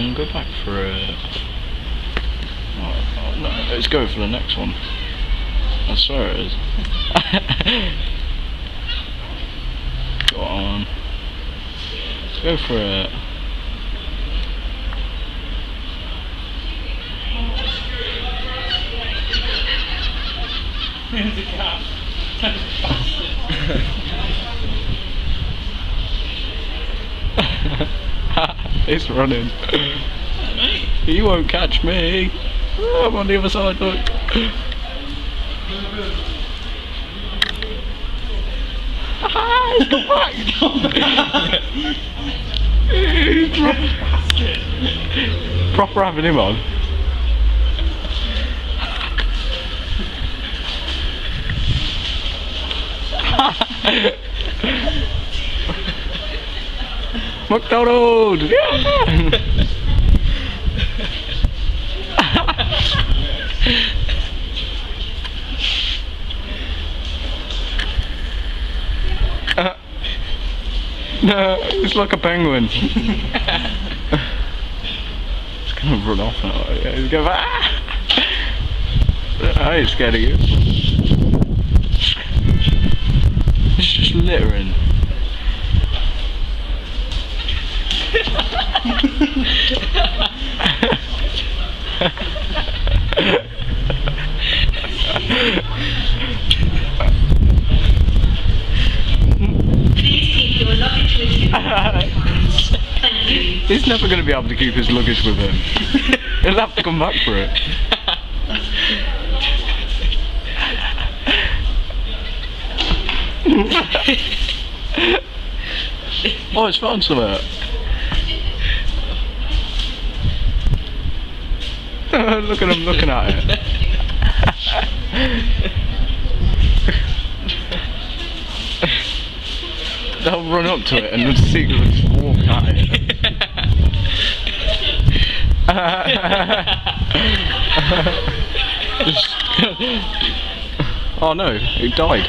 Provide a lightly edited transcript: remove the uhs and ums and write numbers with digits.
on, go back for it. Oh, no, let's go for the next one. I swear it is. Go on. Let's go for it. There's a cat. It's running. He won't catch me. Oh, I'm on the other side, look. He's come back. He's proper having him on. McDonald! Yeah! No, it's like a penguin. It's gonna run off now. Yeah, he's going, ah! I ain't scared of you. It's just littering. Please keep your luggage with you. Thank you. He's never going to be able to keep his luggage with him. He'll have to come back for it. Oh, it's found something. Look at him looking at it. They'll run up to it and the seagull will just walk at it. Oh no, it died.